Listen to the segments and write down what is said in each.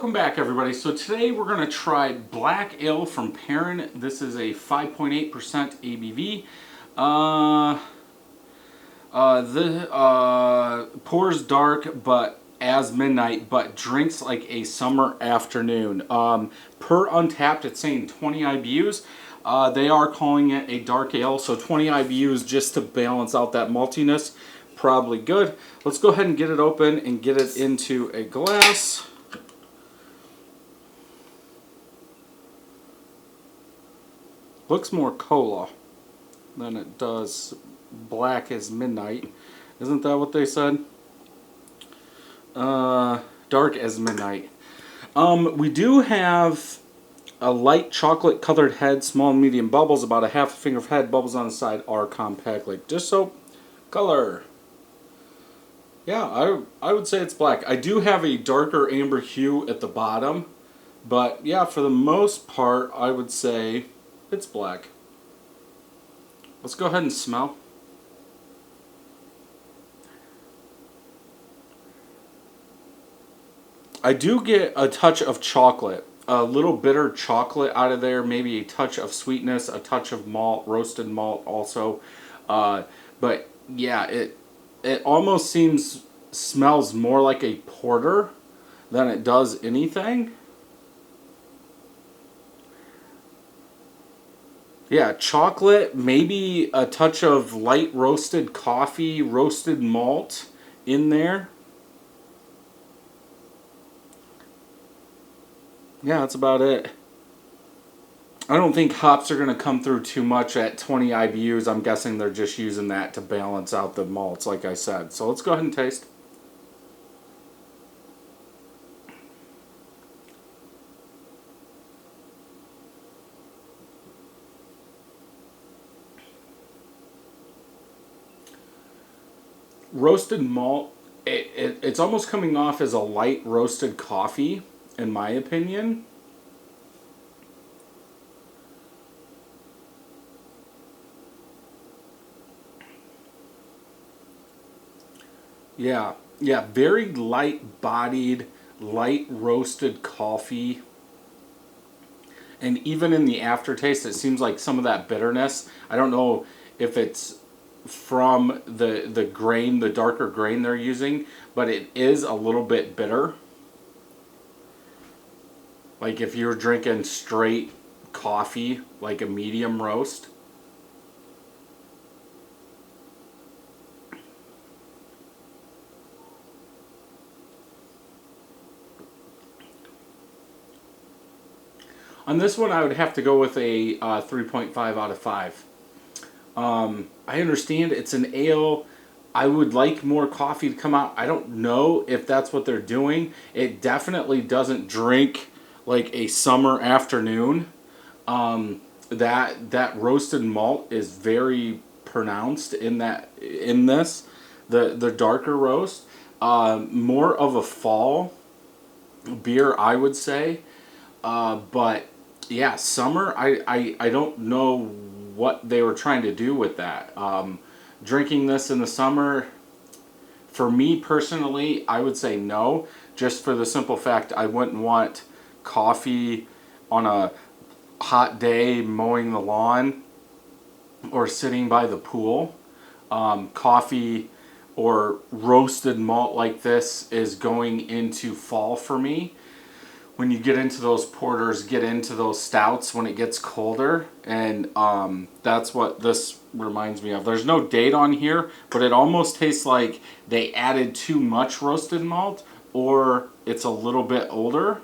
Welcome back, everybody. So today we're going to try Black Ale from Perrin. This is a 5.8% ABV. Pours dark, but as midnight, but drinks like a summer afternoon. Per Untapped, it's saying 20 IBUs. They are calling it a dark ale, so 20 IBUs just to balance out that maltiness. Probably good. Let's go ahead and get it open and get it into a glass. Looks more cola than it does black as midnight. Isn't that what they said? Dark as midnight. We do have a light chocolate colored head, small and medium bubbles, about a half a finger of head. Bubbles on the side are compact like dish soap. Color. Yeah, I would say it's black. I do have a darker amber hue at the bottom, but yeah, for the most part, I would say it's black. Let's go ahead and smell. I do get a touch of chocolate, a little bitter chocolate out of there, maybe a touch of sweetness, a touch of malt, roasted malt also. But yeah, it almost smells more like a porter than it does anything. Yeah, chocolate, maybe a touch of light roasted coffee, roasted malt in there. Yeah, that's about it. I don't think hops are going to come through too much at 20 IBUs. I'm guessing they're just using that to balance out the malts, like I said. So let's go ahead and taste. Roasted malt, it's almost coming off as a light roasted coffee, in my opinion. Yeah, very light bodied, light roasted coffee. And even in the aftertaste, it seems like some of that bitterness. I don't know if it's from the grain, the darker grain they're using, but it is a little bit bitter. Like if you were drinking straight coffee, like a medium roast. On this one, I would have to go with a 3.5 out of 5. I understand it's an ale. I would like more coffee to come out. I don't know if that's what they're doing. It definitely doesn't drink like a summer afternoon. That roasted malt is very pronounced in this. The darker roast. More of a fall beer, I would say. But yeah, summer, I don't know what they were trying to do with that. Drinking this in the summer, for me personally, I would say no, just for the simple fact I wouldn't want coffee on a hot day mowing the lawn or sitting by the pool. Coffee or roasted malt like this is going into fall for me. When you get into those porters, get into those stouts when it gets colder, and that's what this reminds me of. There's no date on here, but it almost tastes like they added too much roasted malt, or it's a little bit older.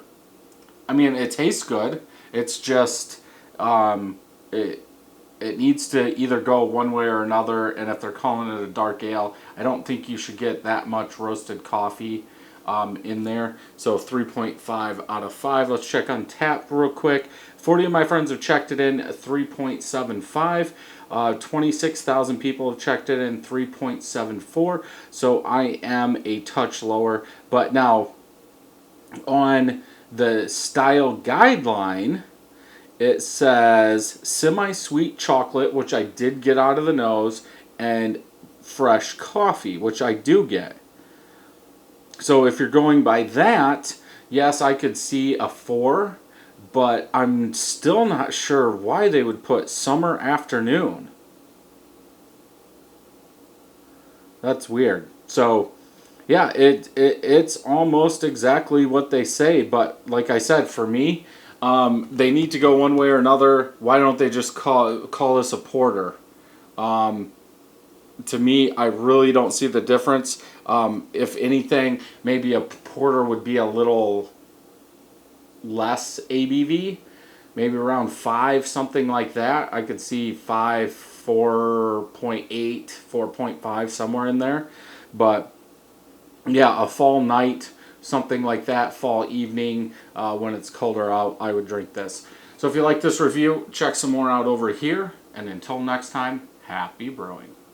I mean, it tastes good. It's just it needs to either go one way or another, and if they're calling it a dark ale, I don't think you should get that much roasted coffee in there. So 3.5 out of 5. Let's check on tap real quick. 40 of my friends have checked it in 3.75. 26,000 people have checked it in 3.74. So I am a touch lower. But now on the style guideline, it says semi-sweet chocolate, which I did get out of the nose, and fresh coffee, which I do get. So if you're going by that, yes, I could see a 4, but I'm still not sure why they would put summer afternoon. That's weird. So, yeah, it's almost exactly what they say, but like I said, for me, they need to go one way or another. Why don't they just call this a porter? To me, I really don't see the difference. If anything, maybe a porter would be a little less ABV, maybe around 5, something like that. I could see 5, 4.8, 4.5, somewhere in there. But yeah, a fall night, something like that, fall evening, when it's colder out, I would drink this. So if you like this review, check some more out over here. And until next time, happy brewing.